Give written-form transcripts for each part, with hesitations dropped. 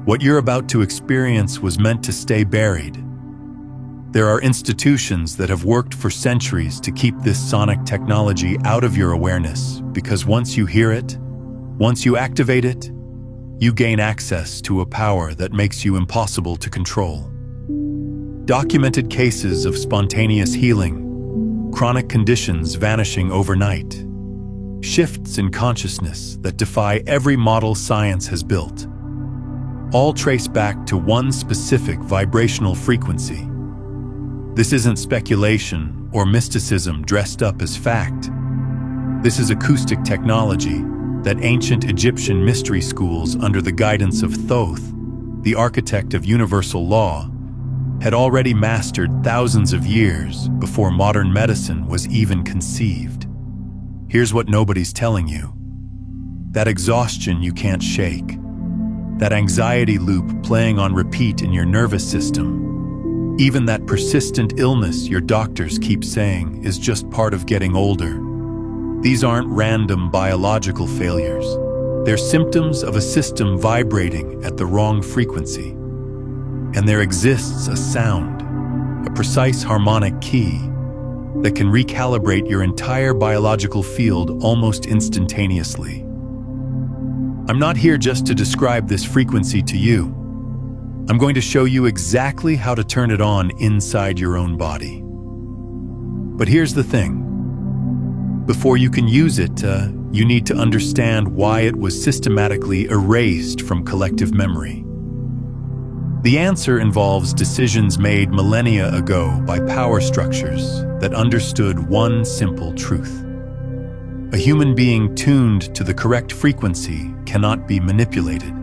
What you're about to experience was meant to stay buried. There are institutions that have worked for centuries to keep this sonic technology out of your awareness, because once you hear it, once you activate it, you gain access to a power that makes you impossible to control. Documented cases of spontaneous healing, chronic conditions vanishing overnight, shifts in consciousness that defy every model science has built, all trace back to one specific vibrational frequency. This isn't speculation or mysticism dressed up as fact. This is acoustic technology that ancient Egyptian mystery schools under the guidance of Thoth, the architect of universal law, had already mastered thousands of years before modern medicine was even conceived. Here's what nobody's telling you. That exhaustion you can't shake, that anxiety loop playing on repeat in your nervous system, even that persistent illness your doctors keep saying is just part of getting older. These aren't random biological failures. They're symptoms of a system vibrating at the wrong frequency. And there exists a sound, a precise harmonic key, that can recalibrate your entire biological field almost instantaneously. I'm not here just to describe this frequency to you. I'm going to show you exactly how to turn it on inside your own body. But here's the thing. Before you can use it, you need to understand why it was systematically erased from collective memory. The answer involves decisions made millennia ago by power structures that understood one simple truth. A human being tuned to the correct frequency cannot be manipulated.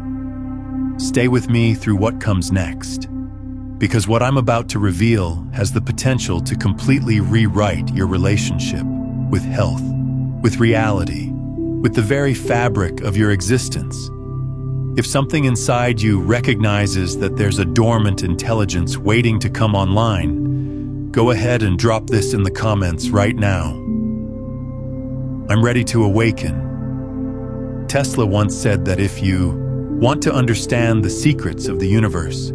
Stay with me through what comes next, because what I'm about to reveal has the potential to completely rewrite your relationship with health, with reality, with the very fabric of your existence. If something inside you recognizes that there's a dormant intelligence waiting to come online, go ahead and drop this in the comments right now. I'm ready to awaken. Tesla once said that if you want to understand the secrets of the universe,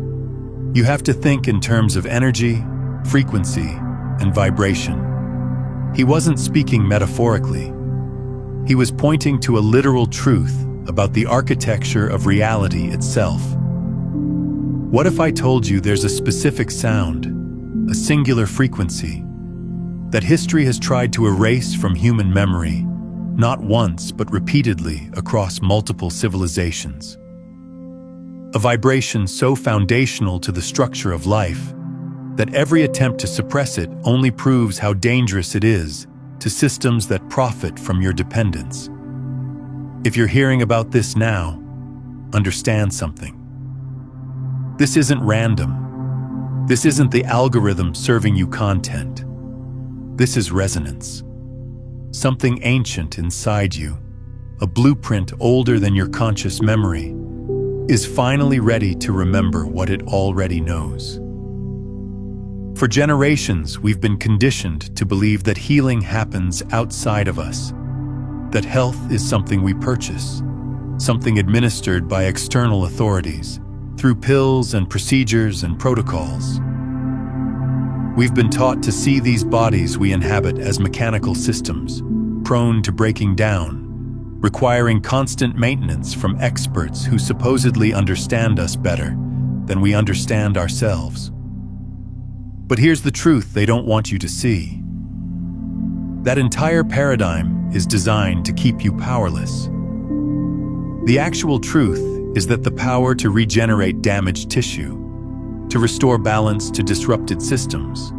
you have to think in terms of energy, frequency, and vibration. He wasn't speaking metaphorically. He was pointing to a literal truth about the architecture of reality itself. What if I told you there's a specific sound, a singular frequency, that history has tried to erase from human memory, not once but repeatedly across multiple civilizations? A vibration so foundational to the structure of life that every attempt to suppress it only proves how dangerous it is to systems that profit from your dependence. If you're hearing about this now, understand something. This isn't random. This isn't the algorithm serving you content. This is resonance. Something ancient inside you, a blueprint older than your conscious memory, is finally ready to remember what it already knows. For generations, we've been conditioned to believe that healing happens outside of us, that health is something we purchase, something administered by external authorities, through pills and procedures and protocols. We've been taught to see these bodies we inhabit as mechanical systems, prone to breaking down, requiring constant maintenance from experts who supposedly understand us better than we understand ourselves. But here's the truth they don't want you to see. That entire paradigm is designed to keep you powerless. The actual truth is that the power to regenerate damaged tissue, to restore balance to disrupted systems,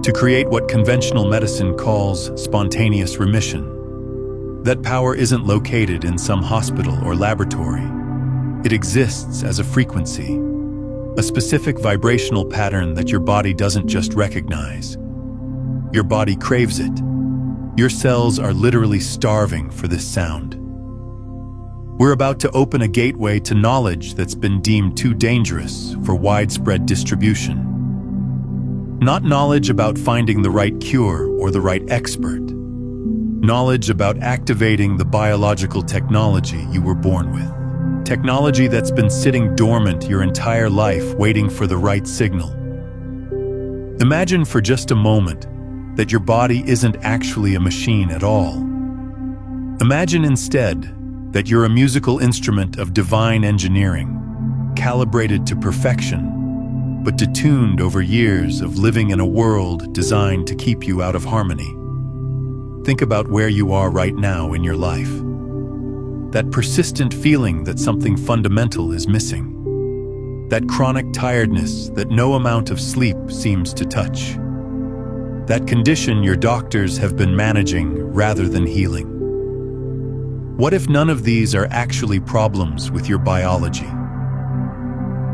to create what conventional medicine calls spontaneous remission. That power isn't located in some hospital or laboratory. It exists as a frequency, a specific vibrational pattern that your body doesn't just recognize. Your body craves it. Your cells are literally starving for this sound. We're about to open a gateway to knowledge that's been deemed too dangerous for widespread distribution. Not knowledge about finding the right cure or the right expert. Knowledge about activating the biological technology you were born with. Technology that's been sitting dormant your entire life waiting for the right signal. Imagine for just a moment that your body isn't actually a machine at all. Imagine instead that you're a musical instrument of divine engineering, calibrated to perfection, but detuned over years of living in a world designed to keep you out of harmony. Think about where you are right now in your life. That persistent feeling that something fundamental is missing. That chronic tiredness that no amount of sleep seems to touch. That condition your doctors have been managing rather than healing. What if none of these are actually problems with your biology?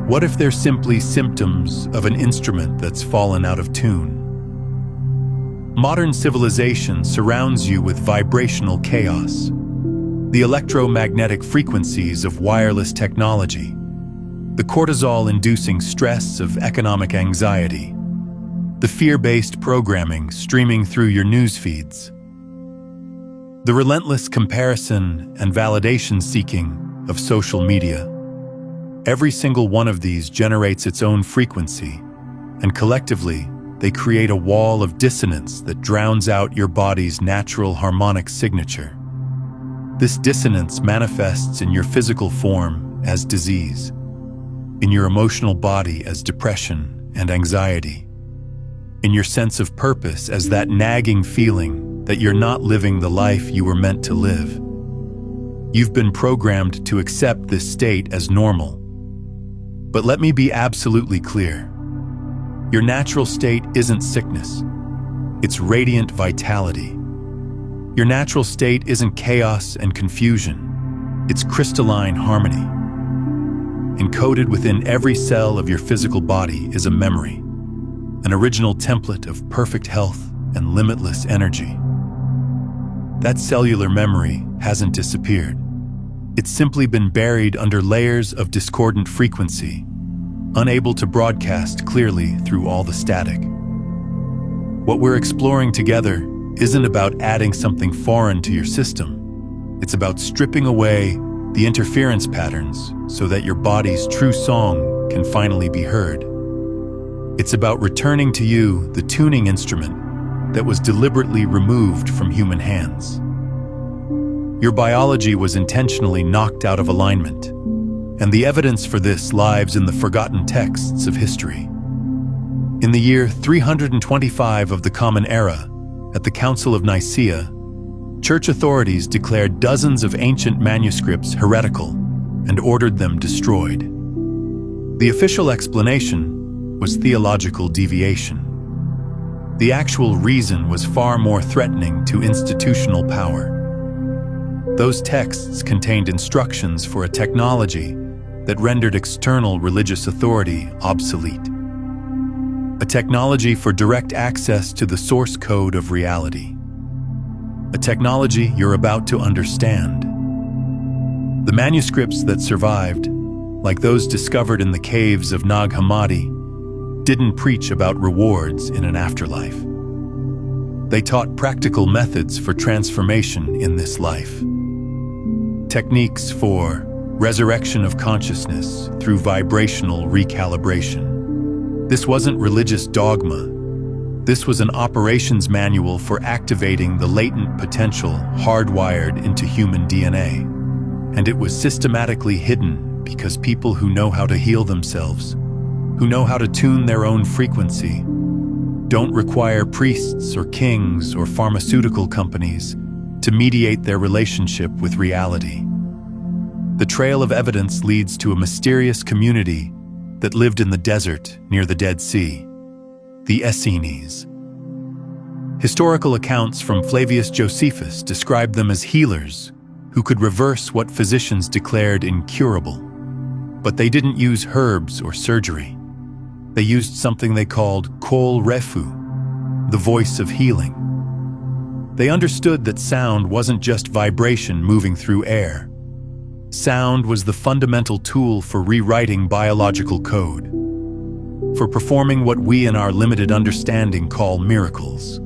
What if they're simply symptoms of an instrument that's fallen out of tune? Modern civilization surrounds you with vibrational chaos, the electromagnetic frequencies of wireless technology, the cortisol-inducing stress of economic anxiety, the fear-based programming streaming through your news feeds, the relentless comparison and validation-seeking of social media. Every single one of these generates its own frequency, and collectively, they create a wall of dissonance that drowns out your body's natural harmonic signature. This dissonance manifests in your physical form as disease, in your emotional body as depression and anxiety, in your sense of purpose as that nagging feeling that you're not living the life you were meant to live. You've been programmed to accept this state as normal. But let me be absolutely clear. Your natural state isn't sickness. It's radiant vitality. Your natural state isn't chaos and confusion. It's crystalline harmony. Encoded within every cell of your physical body is a memory, an original template of perfect health and limitless energy. That cellular memory hasn't disappeared. It's simply been buried under layers of discordant frequency, unable to broadcast clearly through all the static. What we're exploring together isn't about adding something foreign to your system. It's about stripping away the interference patterns so that your body's true song can finally be heard. It's about returning to you the tuning instrument that was deliberately removed from human hands. Your biology was intentionally knocked out of alignment, and the evidence for this lies in the forgotten texts of history. In the year 325 of the Common Era, at the Council of Nicaea, church authorities declared dozens of ancient manuscripts heretical and ordered them destroyed. The official explanation was theological deviation. The actual reason was far more threatening to institutional power. Those texts contained instructions for a technology that rendered external religious authority obsolete. A technology for direct access to the source code of reality. A technology you're about to understand. The manuscripts that survived, like those discovered in the caves of Nag Hammadi, didn't preach about rewards in an afterlife. They taught practical methods for transformation in this life. Techniques for resurrection of consciousness through vibrational recalibration. This wasn't religious dogma. This was an operations manual for activating the latent potential hardwired into human DNA. And it was systematically hidden because people who know how to heal themselves, who know how to tune their own frequency, don't require priests or kings or pharmaceutical companies to mediate their relationship with reality. The trail of evidence leads to a mysterious community that lived in the desert near the Dead Sea, the Essenes. Historical accounts from Flavius Josephus describe them as healers who could reverse what physicians declared incurable. But they didn't use herbs or surgery. They used something they called kol refu, the voice of healing. They understood that sound wasn't just vibration moving through air. Sound was the fundamental tool for rewriting biological code, for performing what we in our limited understanding call miracles.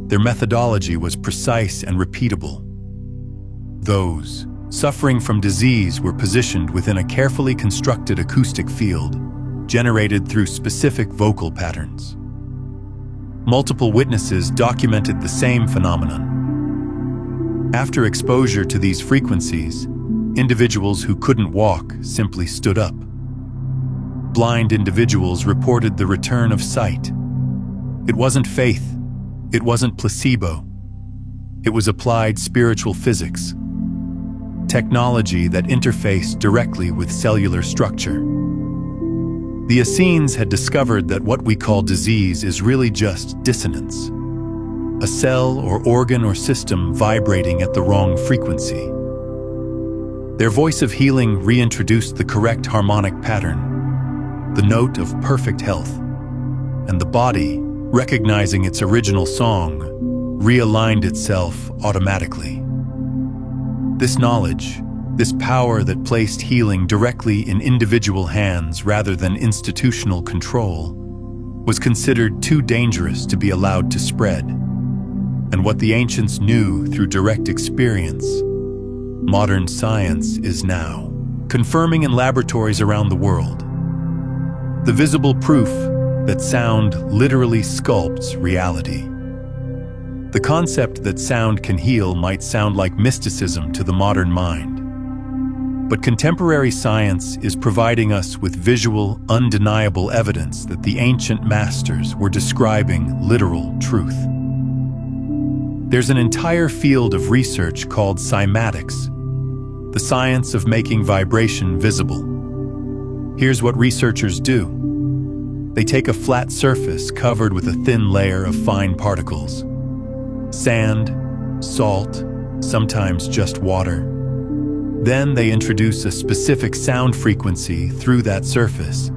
Their methodology was precise and repeatable. Those suffering from disease were positioned within a carefully constructed acoustic field, generated through specific vocal patterns. Multiple witnesses documented the same phenomenon. After exposure to these frequencies, individuals who couldn't walk simply stood up. Blind individuals reported the return of sight. It wasn't faith. It wasn't placebo. It was applied spiritual physics, technology that interfaced directly with cellular structure. The Essenes had discovered that what we call disease is really just dissonance, a cell or organ or system vibrating at the wrong frequency. Their voice of healing reintroduced the correct harmonic pattern, the note of perfect health, and the body, recognizing its original song, realigned itself automatically. This knowledge, this power that placed healing directly in individual hands rather than institutional control, was considered too dangerous to be allowed to spread. And what the ancients knew through direct experience, modern science is now confirming in laboratories around the world. The visible proof that sound literally sculpts reality. The concept that sound can heal might sound like mysticism to the modern mind. But contemporary science is providing us with visual, undeniable evidence that the ancient masters were describing literal truth. There's an entire field of research called cymatics, the science of making vibration visible. Here's what researchers do. They take a flat surface covered with a thin layer of fine particles, sand, salt, sometimes just water. Then they introduce a specific sound frequency through that surface.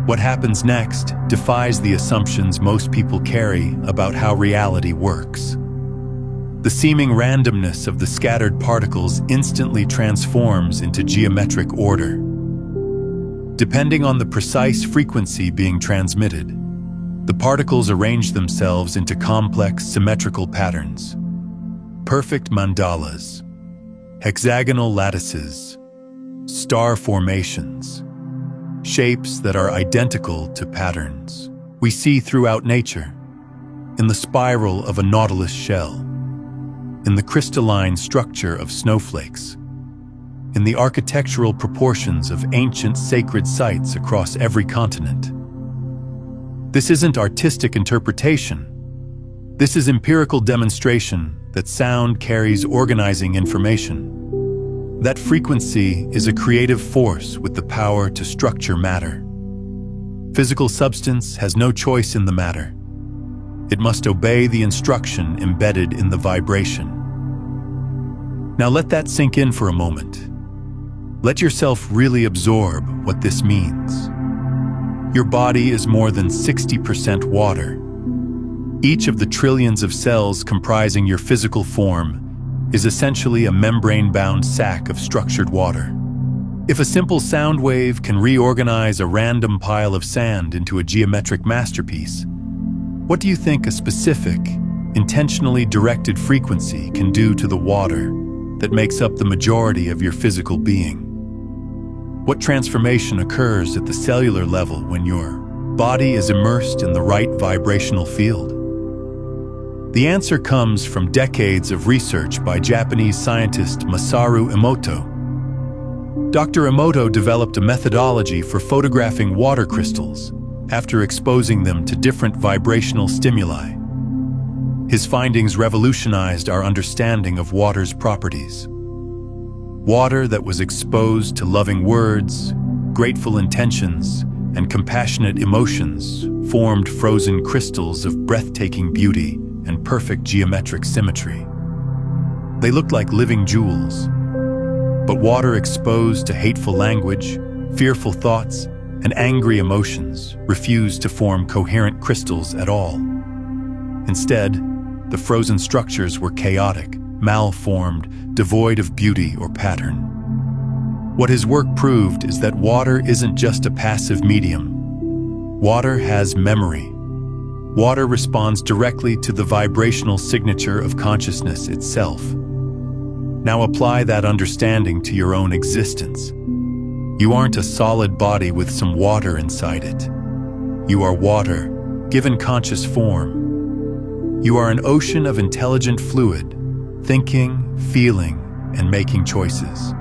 What happens next defies the assumptions most people carry about how reality works. The seeming randomness of the scattered particles instantly transforms into geometric order. Depending on the precise frequency being transmitted, the particles arrange themselves into complex symmetrical patterns, perfect mandalas, hexagonal lattices, star formations, shapes that are identical to patterns we see throughout nature, in the spiral of a nautilus shell, in the crystalline structure of snowflakes, in the architectural proportions of ancient sacred sites across every continent. This isn't artistic interpretation. This is empirical demonstration that sound carries organizing information. That frequency is a creative force with the power to structure matter. Physical substance has no choice in the matter. It must obey the instruction embedded in the vibration. Now let that sink in for a moment. Let yourself really absorb what this means. Your body is more than 60% water. Each of the trillions of cells comprising your physical form is essentially a membrane-bound sack of structured water. If a simple sound wave can reorganize a random pile of sand into a geometric masterpiece, what do you think a specific, intentionally directed frequency can do to the water that makes up the majority of your physical being? What transformation occurs at the cellular level when your body is immersed in the right vibrational field? The answer comes from decades of research by Japanese scientist Masaru Emoto. Dr. Emoto developed a methodology for photographing water crystals after exposing them to different vibrational stimuli. His findings revolutionized our understanding of water's properties. Water that was exposed to loving words, grateful intentions, and compassionate emotions formed frozen crystals of breathtaking beauty and perfect geometric symmetry. They looked like living jewels. But water exposed to hateful language, fearful thoughts, and angry emotions refused to form coherent crystals at all. Instead, the frozen structures were chaotic, malformed, devoid of beauty or pattern. What his work proved is that water isn't just a passive medium. Water has memory. Water responds directly to the vibrational signature of consciousness itself. Now apply that understanding to your own existence. You aren't a solid body with some water inside it. You are water, given conscious form. You are an ocean of intelligent fluid, thinking, feeling, and making choices.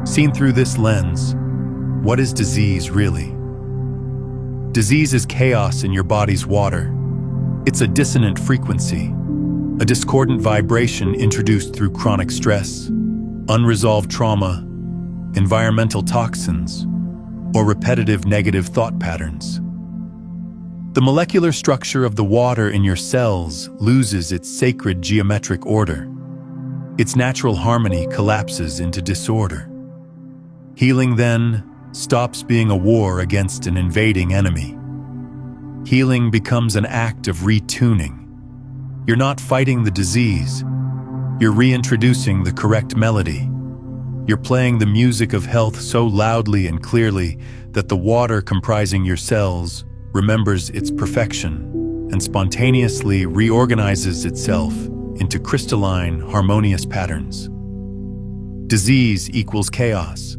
Seen through this lens, what is disease really? Disease is chaos in your body's water. It's a dissonant frequency, a discordant vibration introduced through chronic stress, unresolved trauma, environmental toxins, or repetitive negative thought patterns. The molecular structure of the water in your cells loses its sacred geometric order. Its natural harmony collapses into disorder. Healing, then, stops being a war against an invading enemy. Healing becomes an act of retuning. You're not fighting the disease. You're reintroducing the correct melody. You're playing the music of health so loudly and clearly that the water comprising your cells remembers its perfection and spontaneously reorganizes itself into crystalline, harmonious patterns. Disease equals chaos.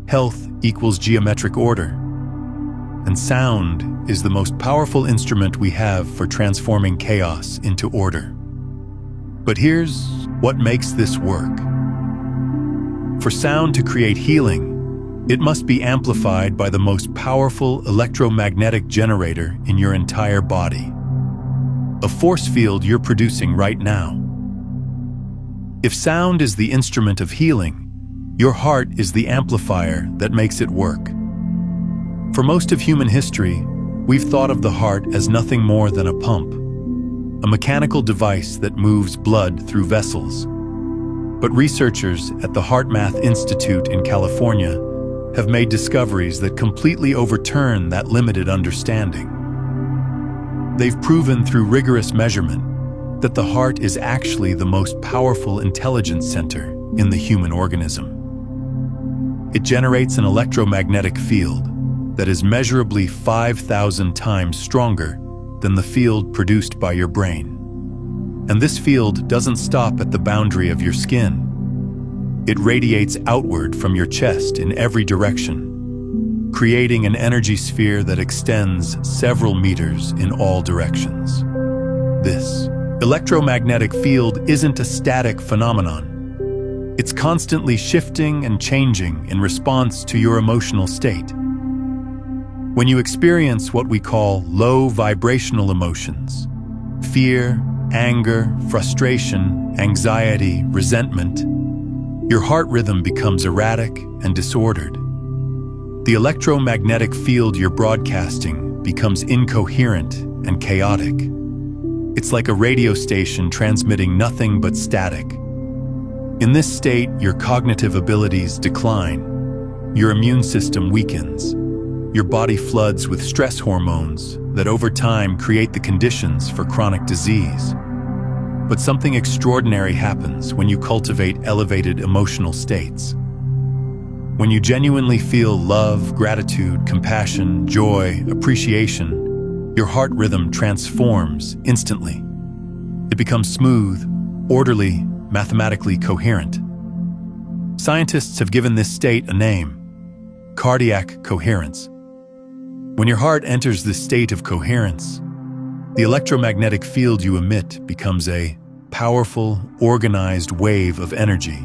Health equals geometric order. And sound is the most powerful instrument we have for transforming chaos into order. But here's what makes this work. For sound to create healing, it must be amplified by the most powerful electromagnetic generator in your entire body. A force field you're producing right now. If sound is the instrument of healing, your heart is the amplifier that makes it work. For most of human history, we've thought of the heart as nothing more than a pump, a mechanical device that moves blood through vessels. But researchers at the HeartMath Institute in California have made discoveries that completely overturn that limited understanding. They've proven through rigorous measurement that the heart is actually the most powerful intelligence center in the human organism. It generates an electromagnetic field that is measurably 5,000 times stronger than the field produced by your brain. And this field doesn't stop at the boundary of your skin. It radiates outward from your chest in every direction, creating an energy sphere that extends several meters in all directions. This electromagnetic field isn't a static phenomenon. It's constantly shifting and changing in response to your emotional state. When you experience what we call low vibrational emotions, fear, anger, frustration, anxiety, resentment, your heart rhythm becomes erratic and disordered. The electromagnetic field you're broadcasting becomes incoherent and chaotic. It's like a radio station transmitting nothing but static. In this state, your cognitive abilities decline. Your immune system weakens. Your body floods with stress hormones that over time create the conditions for chronic disease. But something extraordinary happens when you cultivate elevated emotional states. When you genuinely feel love, gratitude, compassion, joy, appreciation, your heart rhythm transforms instantly. It becomes smooth, orderly, mathematically coherent. Scientists have given this state a name: cardiac coherence. When your heart enters this state of coherence, the electromagnetic field you emit becomes a powerful, organized wave of energy.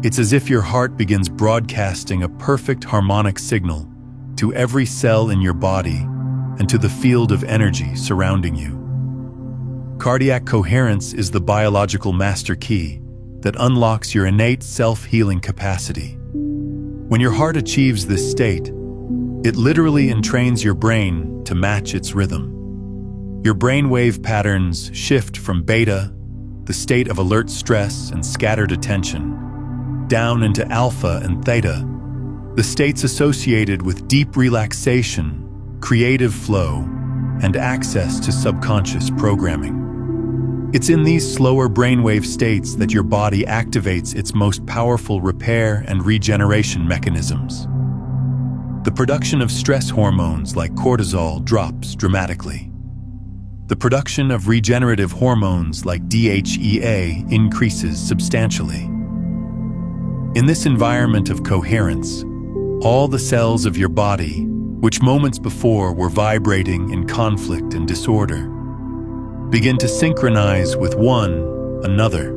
It's as if your heart begins broadcasting a perfect harmonic signal to every cell in your body and to the field of energy surrounding you. Cardiac coherence is the biological master key that unlocks your innate self-healing capacity. When your heart achieves this state, it literally entrains your brain to match its rhythm. Your brainwave patterns shift from beta, the state of alert stress and scattered attention, down into alpha and theta, the states associated with deep relaxation, creative flow, and access to subconscious programming. It's in these slower brainwave states that your body activates its most powerful repair and regeneration mechanisms. The production of stress hormones like cortisol drops dramatically. The production of regenerative hormones like DHEA increases substantially. In this environment of coherence, all the cells of your body, which moments before were vibrating in conflict and disorder, begin to synchronize with one another.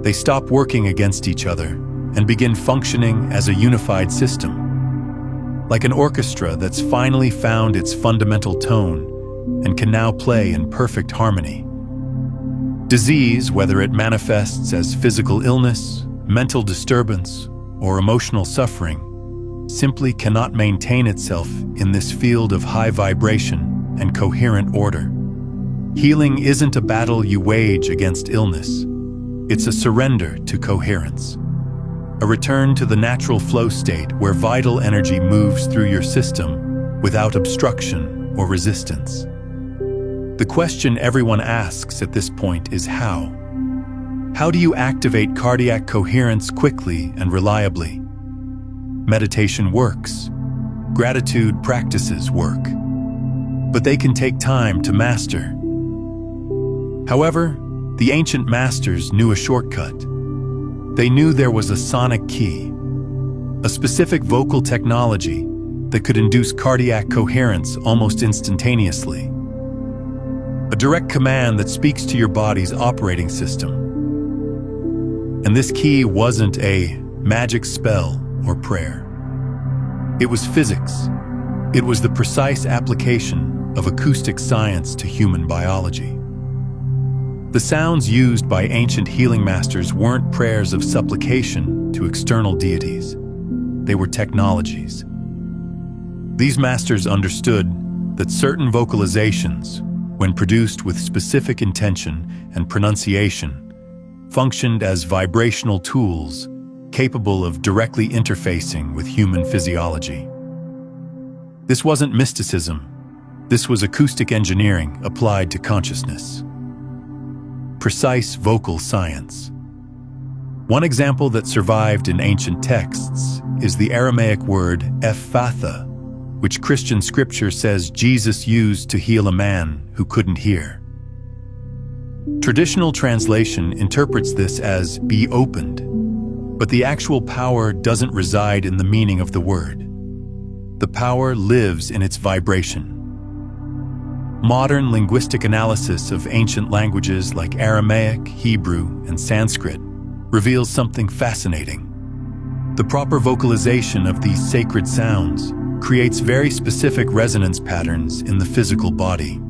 They stop working against each other and begin functioning as a unified system, like an orchestra that's finally found its fundamental tone and can now play in perfect harmony. Disease, whether it manifests as physical illness, mental disturbance, or emotional suffering, simply cannot maintain itself in this field of high vibration and coherent order. Healing isn't a battle you wage against illness. It's a surrender to coherence, a return to the natural flow state where vital energy moves through your system without obstruction or resistance. The question everyone asks at this point is how? How do you activate cardiac coherence quickly and reliably? Meditation works. Gratitude practices work. But they can take time to master. However, the ancient masters knew a shortcut. They knew there was a sonic key, a specific vocal technology that could induce cardiac coherence almost instantaneously. A direct command that speaks to your body's operating system. And this key wasn't a magic spell or prayer. It was physics. It was the precise application of acoustic science to human biology. The sounds used by ancient healing masters weren't prayers of supplication to external deities. They were technologies. These masters understood that certain vocalizations, when produced with specific intention and pronunciation, functioned as vibrational tools capable of directly interfacing with human physiology. This wasn't mysticism. This was acoustic engineering applied to consciousness. Precise vocal science. One example that survived in ancient texts is the Aramaic word Ephatha, which Christian scripture says Jesus used to heal a man who couldn't hear. Traditional translation interprets this as "be opened," but the actual power doesn't reside in the meaning of the word. The power lives in its vibration. Modern linguistic analysis of ancient languages like Aramaic, Hebrew, and Sanskrit reveals something fascinating. The proper vocalization of these sacred sounds creates very specific resonance patterns in the physical body.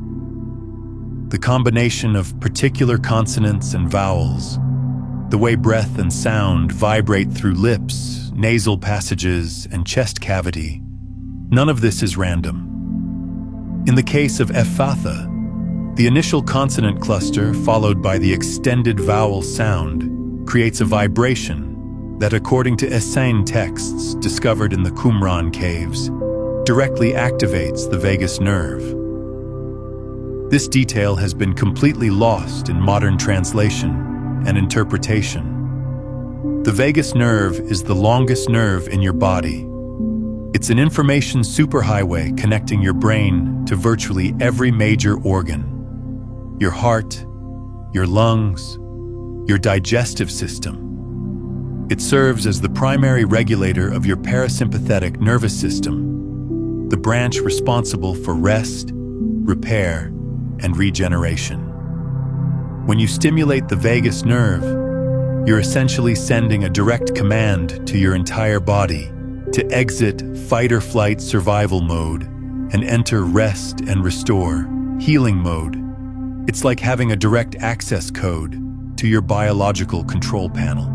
The combination of particular consonants and vowels, the way breath and sound vibrate through lips, nasal passages, and chest cavity, none of this is random. In the case of Ephatha, the initial consonant cluster followed by the extended vowel sound creates a vibration that, according to Essene texts discovered in the Qumran caves, directly activates the vagus nerve. This detail has been completely lost in modern translation and interpretation. The vagus nerve is the longest nerve in your body. It's an information superhighway connecting your brain to virtually every major organ: your heart, your lungs, your digestive system. It serves as the primary regulator of your parasympathetic nervous system, the branch responsible for rest, repair, and regeneration. When you stimulate the vagus nerve, you're essentially sending a direct command to your entire body to exit fight-or-flight survival mode and enter rest and restore, healing mode. It's like having a direct access code to your biological control panel.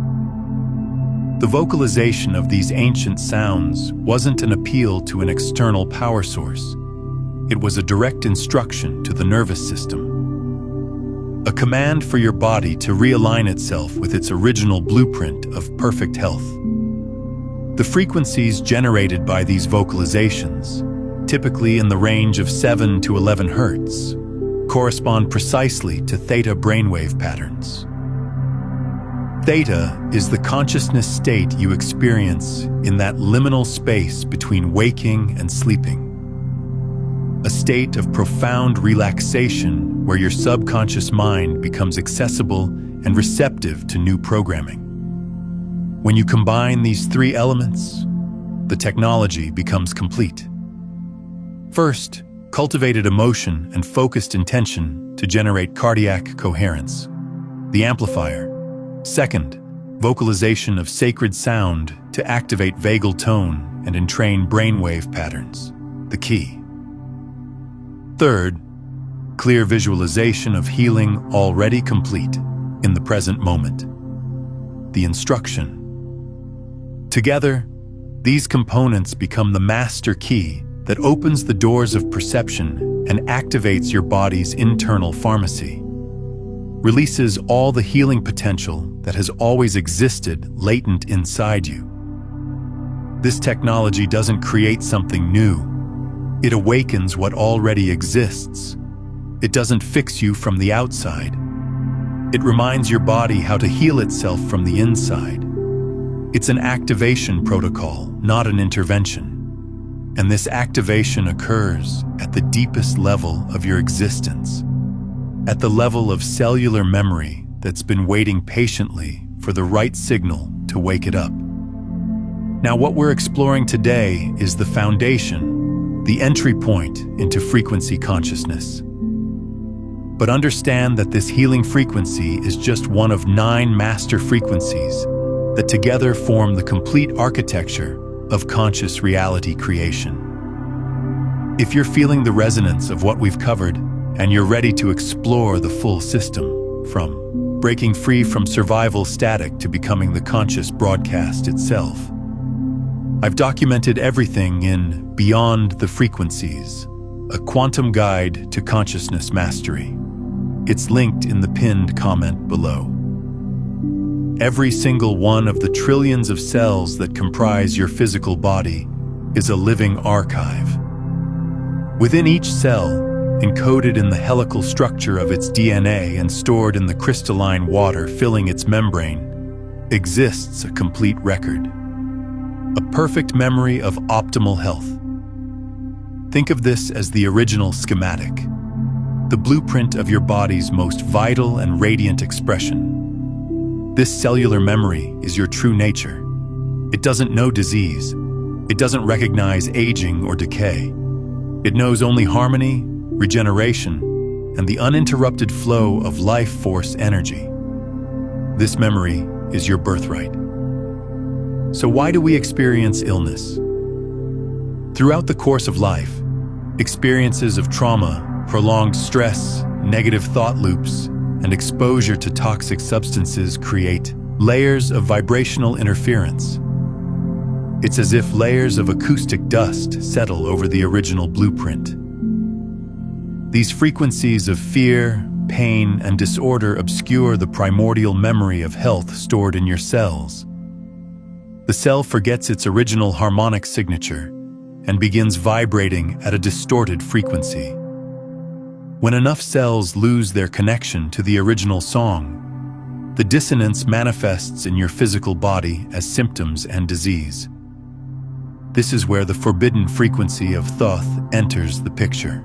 The vocalization of these ancient sounds wasn't an appeal to an external power source. It was a direct instruction to the nervous system. A command for your body to realign itself with its original blueprint of perfect health. The frequencies generated by these vocalizations, typically in the range of 7 to 11 Hz, correspond precisely to theta brainwave patterns. Theta is the consciousness state you experience in that liminal space between waking and sleeping. a state of profound relaxation where your subconscious mind becomes accessible and receptive to new programming. When you combine these three elements, the technology becomes complete. First, cultivated emotion and focused intention to generate cardiac coherence, the amplifier. Second, vocalization of sacred sound to activate vagal tone and entrain brainwave patterns, the key. Third, clear visualization of healing already complete in the present moment, the instruction. Together, these components become the master key that opens the doors of perception and activates your body's internal pharmacy, releases all the healing potential that has always existed latent inside you. This technology doesn't create something new. It awakens what already exists. It doesn't fix you from the outside. It reminds your body how to heal itself from the inside. It's an activation protocol, not an intervention. And this activation occurs at the deepest level of your existence, at the level of cellular memory that's been waiting patiently for the right signal to wake it up. Now, what we're exploring today is the foundation, the entry point into frequency consciousness. But understand that this healing frequency is just one of 9 master frequencies that together form the complete architecture of conscious reality creation. If you're feeling the resonance of what we've covered and you're ready to explore the full system, from breaking free from survival static to becoming the conscious broadcast itself, I've documented everything in Beyond the Frequencies, a quantum guide to consciousness mastery. It's linked in the pinned comment below. Every single one of the trillions of cells that comprise your physical body is a living archive. Within each cell, encoded in the helical structure of its DNA and stored in the crystalline water filling its membrane, exists a complete record. A perfect memory of optimal health. Think of this as the original schematic, the blueprint of your body's most vital and radiant expression. This cellular memory is your true nature. It doesn't know disease. It doesn't recognize aging or decay. It knows only harmony, regeneration, and the uninterrupted flow of life force energy. This memory is your birthright. So why do we experience illness? Throughout the course of life, experiences of trauma, prolonged stress, negative thought loops, and exposure to toxic substances create layers of vibrational interference. It's as if layers of acoustic dust settle over the original blueprint. These frequencies of fear, pain, and disorder obscure the primordial memory of health stored in your cells. The cell forgets its original harmonic signature and begins vibrating at a distorted frequency. When enough cells lose their connection to the original song, the dissonance manifests in your physical body as symptoms and disease. This is where the forbidden frequency of Thoth enters the picture.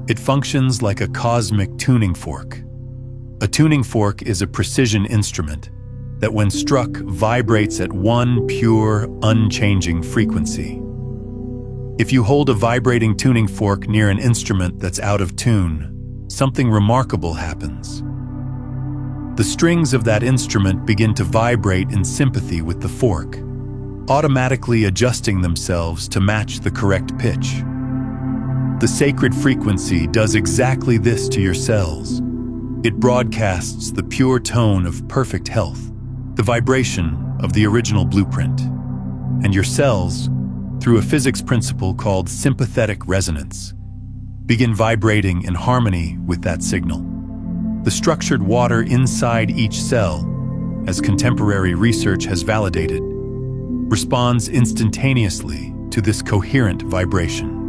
It functions like a cosmic tuning fork. A tuning fork is a precision instrument that, when struck, vibrates at one pure, unchanging frequency. If you hold a vibrating tuning fork near an instrument that's out of tune, something remarkable happens. The strings of that instrument begin to vibrate in sympathy with the fork, automatically adjusting themselves to match the correct pitch. The sacred frequency does exactly this to your cells. It broadcasts the pure tone of perfect health, the vibration of the original blueprint, and your cells, through a physics principle called sympathetic resonance, begin vibrating in harmony with that signal. The structured water inside each cell, as contemporary research has validated, responds instantaneously to this coherent vibration.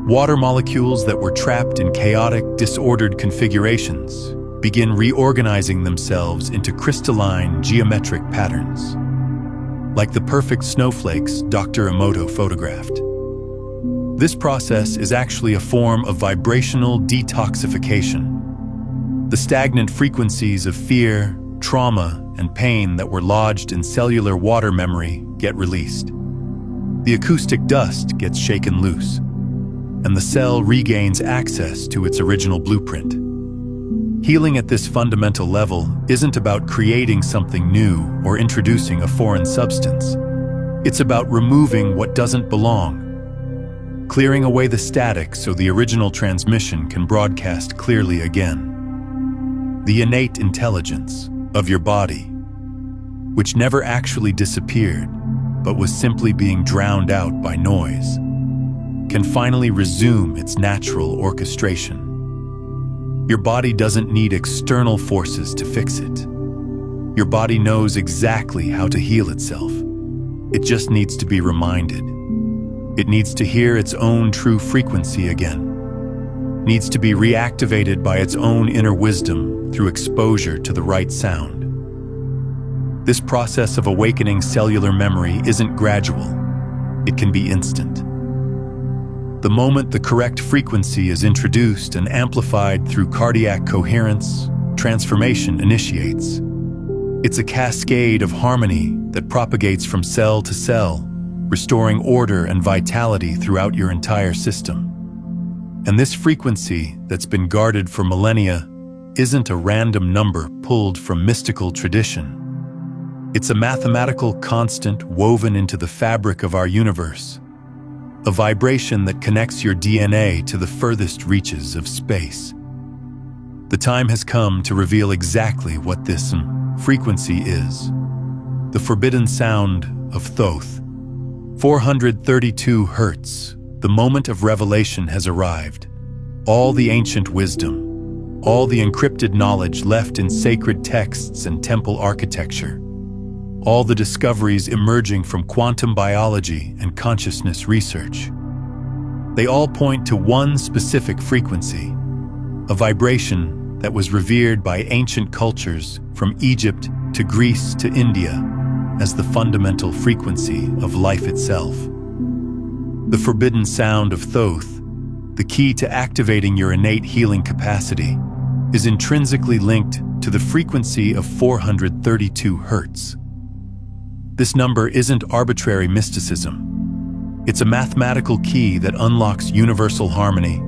Water molecules that were trapped in chaotic, disordered configurations begin reorganizing themselves into crystalline, geometric patterns, like the perfect snowflakes Dr. Emoto photographed. This process is actually a form of vibrational detoxification. The stagnant frequencies of fear, trauma, and pain that were lodged in cellular water memory get released. The acoustic dust gets shaken loose, and the cell regains access to its original blueprint. Healing at this fundamental level isn't about creating something new or introducing a foreign substance. It's about removing what doesn't belong, clearing away the static so the original transmission can broadcast clearly again. The innate intelligence of your body, which never actually disappeared, but was simply being drowned out by noise, can finally resume its natural orchestration. Your body doesn't need external forces to fix it. Your body knows exactly how to heal itself. It just needs to be reminded. It needs to hear its own true frequency again. Needs to be reactivated by its own inner wisdom through exposure to the right sound. This process of awakening cellular memory isn't gradual. It can be instant. The moment the correct frequency is introduced and amplified through cardiac coherence, transformation initiates. It's a cascade of harmony that propagates from cell to cell, restoring order and vitality throughout your entire system. And this frequency that's been guarded for millennia isn't a random number pulled from mystical tradition. It's a mathematical constant woven into the fabric of our universe, a vibration that connects your DNA to the furthest reaches of space. The time has come to reveal exactly what this frequency is. The forbidden sound of Thoth. 432 Hertz. The moment of revelation has arrived. All the ancient wisdom, all the encrypted knowledge left in sacred texts and temple architecture, all the discoveries emerging from quantum biology and consciousness research. They all point to one specific frequency, a vibration that was revered by ancient cultures from Egypt to Greece to India as the fundamental frequency of life itself. The forbidden sound of Thoth, the key to activating your innate healing capacity, is intrinsically linked to the frequency of 432 Hertz. This number isn't arbitrary mysticism. It's a mathematical key that unlocks universal harmony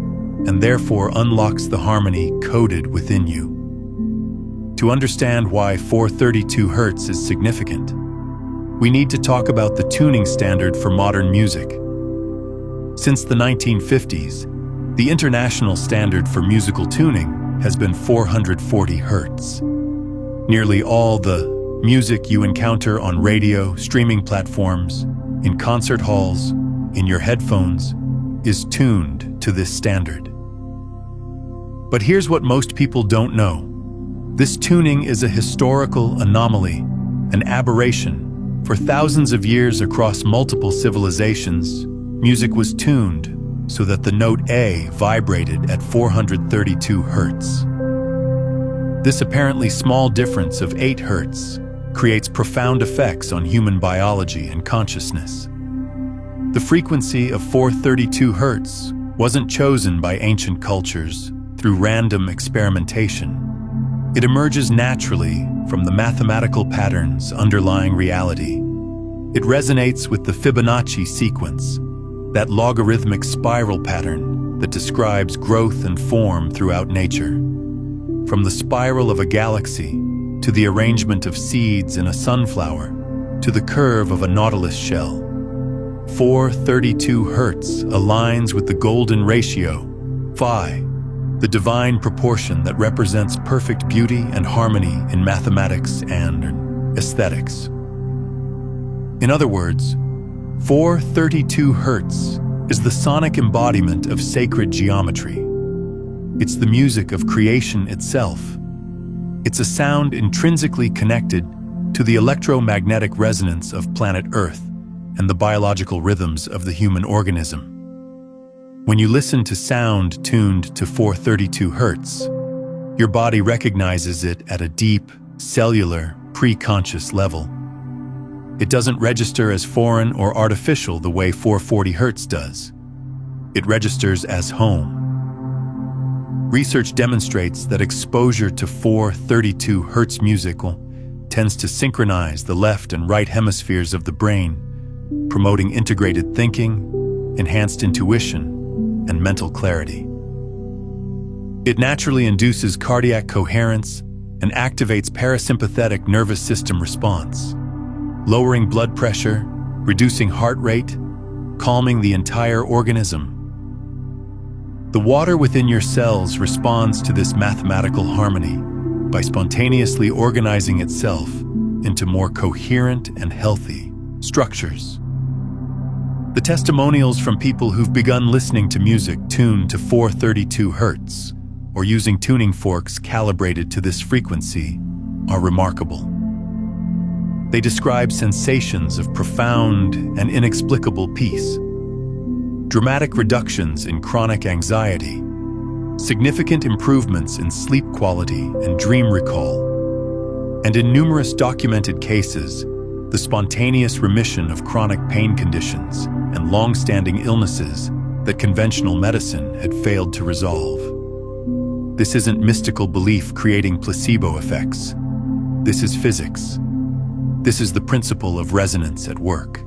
and therefore unlocks the harmony coded within you. To understand why 432 Hertz is significant, we need to talk about the tuning standard for modern music. Since the 1950s, the international standard for musical tuning has been 440 Hertz. Nearly all the music you encounter on radio, streaming platforms, in concert halls, in your headphones, is tuned to this standard. But here's what most people don't know. This tuning is a historical anomaly, an aberration. For thousands of years across multiple civilizations, music was tuned so that the note A vibrated at 432 Hertz. This apparently small difference of 8 Hertz creates profound effects on human biology and consciousness. The frequency of 432 Hertz wasn't chosen by ancient cultures through random experimentation. It emerges naturally from the mathematical patterns underlying reality. It resonates with the Fibonacci sequence, that logarithmic spiral pattern that describes growth and form throughout nature. From the spiral of a galaxy, to the arrangement of seeds in a sunflower, to the curve of a nautilus shell, 432 Hertz aligns with the golden ratio, phi, the divine proportion that represents perfect beauty and harmony in mathematics and aesthetics. In other words, 432 Hertz is the sonic embodiment of sacred geometry. It's the music of creation itself. It's a sound intrinsically connected to the electromagnetic resonance of planet Earth and the biological rhythms of the human organism. When you listen to sound tuned to 432 Hertz, your body recognizes it at a deep, cellular, pre-conscious level. It doesn't register as foreign or artificial the way 440 Hertz does. It registers as home. Research demonstrates that exposure to 432 Hz music tends to synchronize the left and right hemispheres of the brain, promoting integrated thinking, enhanced intuition, and mental clarity. It naturally induces cardiac coherence and activates parasympathetic nervous system response, lowering blood pressure, reducing heart rate, calming the entire organism. The water within your cells responds to this mathematical harmony by spontaneously organizing itself into more coherent and healthy structures. The testimonials from people who've begun listening to music tuned to 432 Hz or using tuning forks calibrated to this frequency are remarkable. They describe sensations of profound and inexplicable peace, dramatic reductions in chronic anxiety, significant improvements in sleep quality and dream recall, and in numerous documented cases, the spontaneous remission of chronic pain conditions and long-standing illnesses that conventional medicine had failed to resolve. This isn't mystical belief creating placebo effects. This is physics. This is the principle of resonance at work.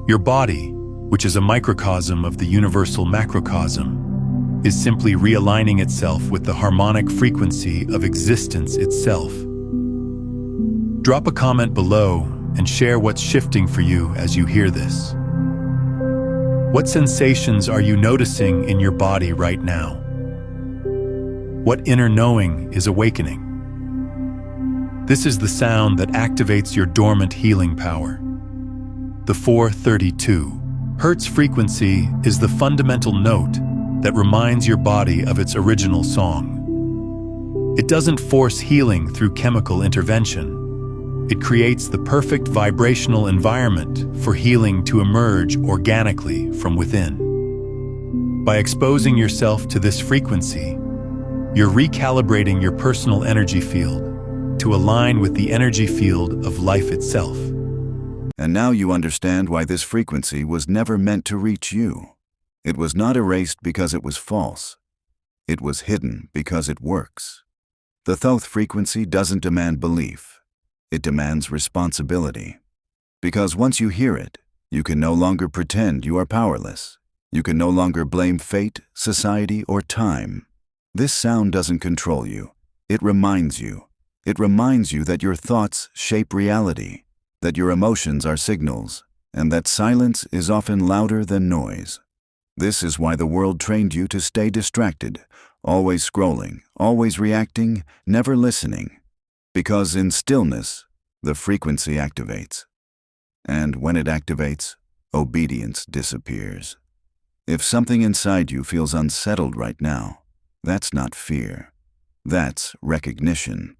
Your body, which is a microcosm of the universal macrocosm, is simply realigning itself with the harmonic frequency of existence itself. Drop a comment below and share what's shifting for you as you hear this. What sensations are you noticing in your body right now? What inner knowing is awakening? This is the sound that activates your dormant healing power. The 432 Hz frequency is the fundamental note that reminds your body of its original song. It doesn't force healing through chemical intervention. It creates the perfect vibrational environment for healing to emerge organically from within. By exposing yourself to this frequency, you're recalibrating your personal energy field to align with the energy field of life itself. And now you understand why this frequency was never meant to reach you. It was not erased because it was false. It was hidden because it works. The Thoth frequency doesn't demand belief. It demands responsibility. Because once you hear it, you can no longer pretend you are powerless. You can no longer blame fate, society, or time. This sound doesn't control you. It reminds you. It reminds you that your thoughts shape reality, that your emotions are signals, and that silence is often louder than noise. This is why the world trained you to stay distracted, always scrolling, always reacting, never listening. Because in stillness, the frequency activates. And when it activates, obedience disappears. If something inside you feels unsettled right now, that's not fear. That's recognition.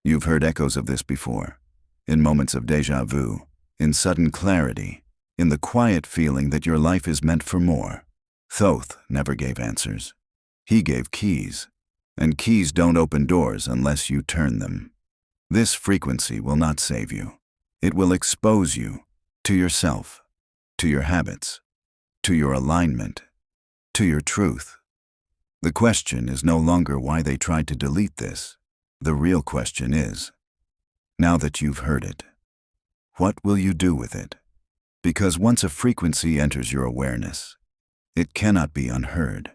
You've heard echoes of this before. In moments of déjà vu, in sudden clarity, in the quiet feeling that your life is meant for more. Thoth never gave answers. He gave keys, and keys don't open doors unless you turn them. This frequency will not save you. It will expose you to yourself, to your habits, to your alignment, to your truth. The question is no longer why they tried to delete this. The real question is, now that you've heard it, what will you do with it? Because once a frequency enters your awareness, it cannot be unheard.